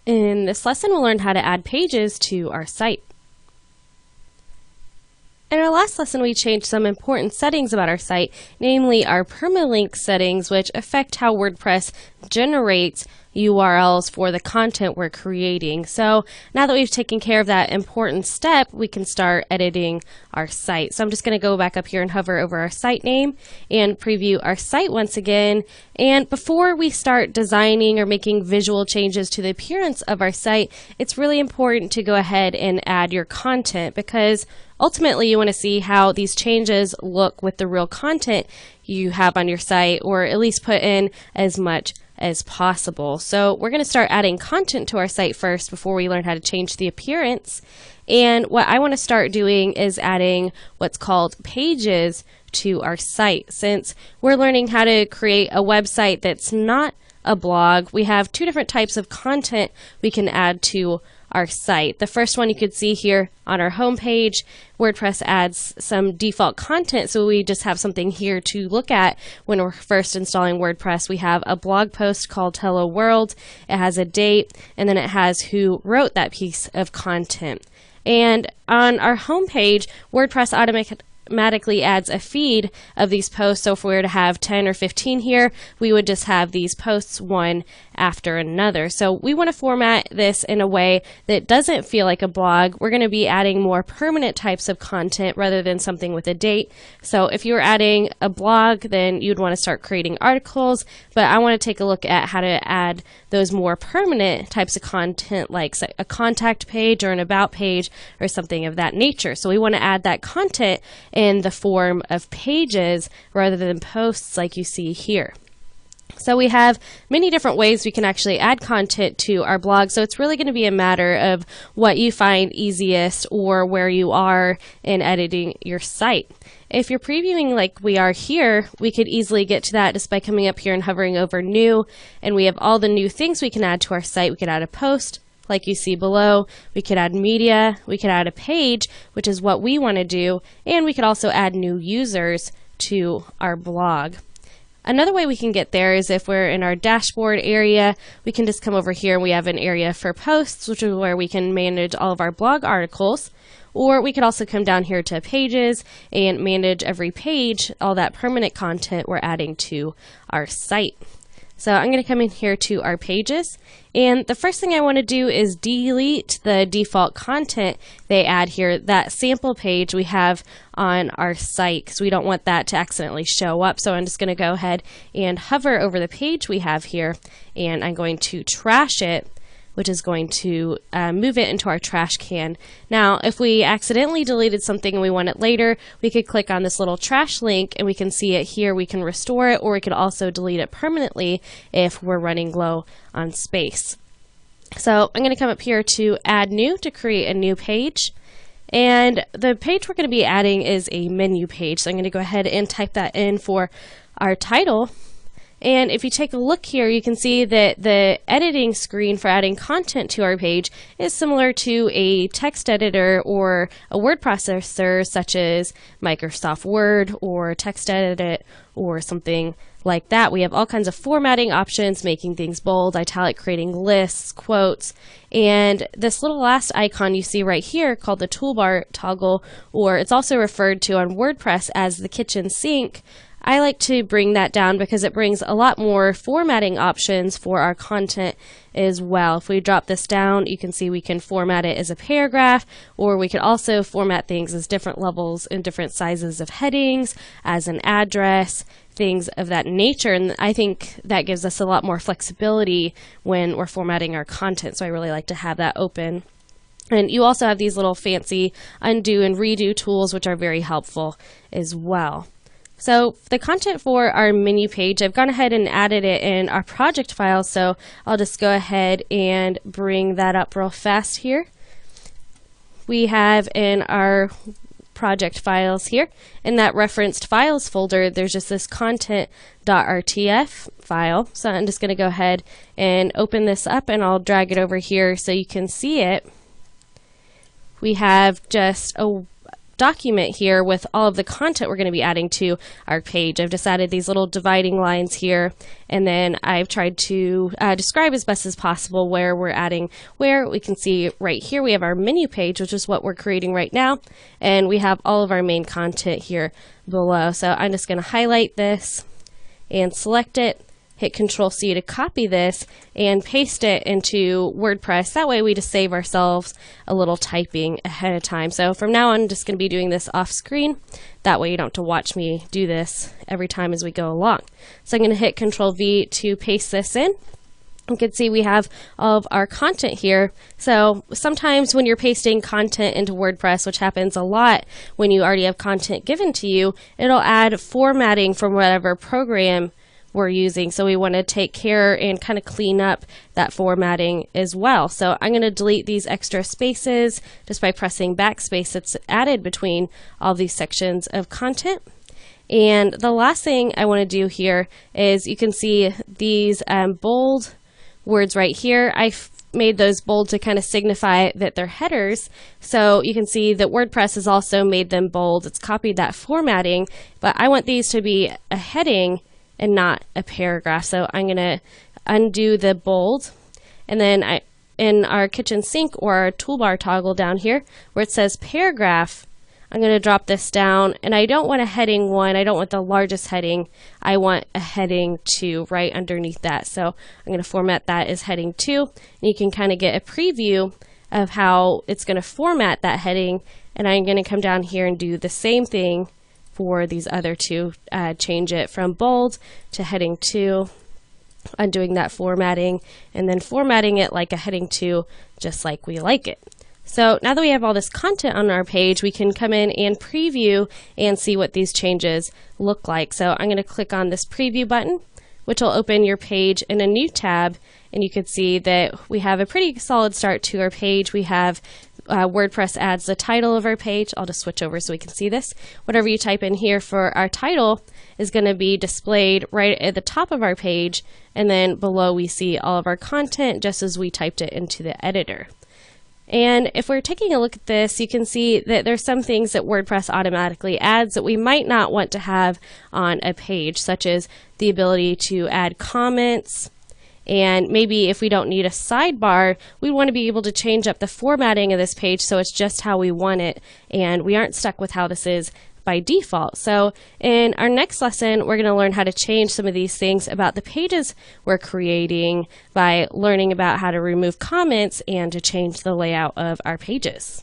In this lesson, we'll learn how to add pages to our site. In our last lesson, we changed some important settings about our site, namely our permalink settings, which affect how WordPress generates URLs for the content we're creating. So now that we've taken care of that important step, we can start editing our site. So I'm just going to go back up here and hover over our site name and preview our site once again. And before we start designing or making visual changes to the appearance of our site, it's really important to go ahead and add your content, because ultimately you want to see how these changes look with the real content you have on your site, or at least put in as much as possible. So we're going to start adding content to our site first before we learn how to change the appearance. And what I want to start doing is adding what's called pages to our site. Since we're learning how to create a website that's not a blog, we have two different types of content we can add to our site. The first one you could see here on our home page, WordPress adds some default content, so we just have something here to look at when we're first installing WordPress. We have a blog post called Hello World, it has a date, and then it has who wrote that piece of content. And on our home page, WordPress automatically adds a feed of these posts. So if we were to have 10 or 15 here, we would just have these posts one after another. So we want to format this in a way that doesn't feel like a blog. We're going to be adding more permanent types of content rather than something with a date. So if you were adding a blog, then you'd want to start creating articles, but I want to take a look at how to add those more permanent types of content, like a contact page or an about page or something of that nature. So we want to add that content in the form of pages rather than posts like you see here. So we have many different ways we can actually add content to our blog. So it's really going to be a matter of what you find easiest or where you are in editing your site. If you're previewing like we are here, we could easily get to that just by coming up here and hovering over new. And we have all the new things we can add to our site. We could add a post, like you see below. We could add media. We could add a page, which is what we want to do. And we could also add new users to our blog. Another way we can get there is if we're in our dashboard area, we can just come over here and we have an area for posts, which is where we can manage all of our blog articles. Or we could also come down here to pages and manage every page, all that permanent content we're adding to our site. So I'm going to come in here to our pages, and the first thing I want to do is delete the default content they add here, that sample page we have on our site, because we don't want that to accidentally show up. So I'm just going to go ahead and hover over the page we have here, and I'm going to trash it, which is going to move it into our trash can. Now, if we accidentally deleted something and we want it later, we could click on this little trash link and we can see it here. We can restore it, or we could also delete it permanently if we're running low on space. So I'm going to come up here to add new to create a new page. And the page we're going to be adding is a menu page. So I'm going to go ahead and type that in for our title. And if you take a look here, you can see that the editing screen for adding content to our page is similar to a text editor or a word processor such as Microsoft Word or TextEdit or something like that. We have all kinds of formatting options, making things bold, italic, creating lists, quotes, and this little last icon you see right here called the toolbar toggle, or it's also referred to on WordPress as the kitchen sink. I like to bring that down because it brings a lot more formatting options for our content as well. If we drop this down, you can see we can format it as a paragraph, or we could also format things as different levels and different sizes of headings, as an address, things of that nature. And I think that gives us a lot more flexibility when we're formatting our content. So I really like to have that open. And you also have these little fancy undo and redo tools, which are very helpful as well. So the content for our menu page, I've gone ahead and added it in our project file, so I'll just go ahead and bring that up real fast here. We have in our project files here, in that referenced files folder, there's just this content.rtf file. So I'm just going to go ahead and open this up, and I'll drag it over here so you can see it. We have just a document here with all of the content we're going to be adding to our page. I've just added these little dividing lines here, and then I've tried to describe as best as possible where we're adding where. We can see right here we have our menu page, which is what we're creating right now, and we have all of our main content here below. So I'm just going to highlight this and select it, hit Control-C to copy this and paste it into WordPress. That way we just save ourselves a little typing ahead of time. So from now on, I'm just going to be doing this off screen. That way you don't have to watch me do this every time as we go along. So I'm going to hit Control-V to paste this in. You can see we have all of our content here. So sometimes when you're pasting content into WordPress, which happens a lot when you already have content given to you, it'll add formatting from whatever program we're using. So we want to take care and kind of clean up that formatting as well. So I'm going to delete these extra spaces just by pressing backspace that's added between all these sections of content. And the last thing I want to do here is you can see these bold words right here. I've made those bold to kind of signify that they're headers. So you can see that WordPress has also made them bold. It's copied that formatting, but I want these to be a heading and not a paragraph. So I'm going to undo the bold, and then in our kitchen sink or our toolbar toggle down here where it says paragraph, I'm going to drop this down, and I don't want a heading 1. I don't want the largest heading. I want a heading 2 right underneath that. So I'm going to format that as heading 2, and you can kind of get a preview of how it's going to format that heading. And I'm going to come down here and do the same thing for these other two. Change it from bold to heading 2, undoing that formatting, and then formatting it like a heading 2, just like we like it. So now that we have all this content on our page, we can come in and preview and see what these changes look like. So I'm going to click on this preview button, which will open your page in a new tab, and you can see that we have a pretty solid start to our page. We have WordPress adds the title of our page. I'll just switch over so we can see this. Whatever you type in here for our title is going to be displayed right at the top of our page, and then below we see all of our content just as we typed it into the editor. And if we're taking a look at this, you can see that there's some things that WordPress automatically adds that we might not want to have on a page, such as the ability to add comments. And maybe if we don't need a sidebar, we want to be able to change up the formatting of this page so it's just how we want it, and we aren't stuck with how this is by default. So in our next lesson, we're going to learn how to change some of these things about the pages we're creating by learning about how to remove comments and to change the layout of our pages.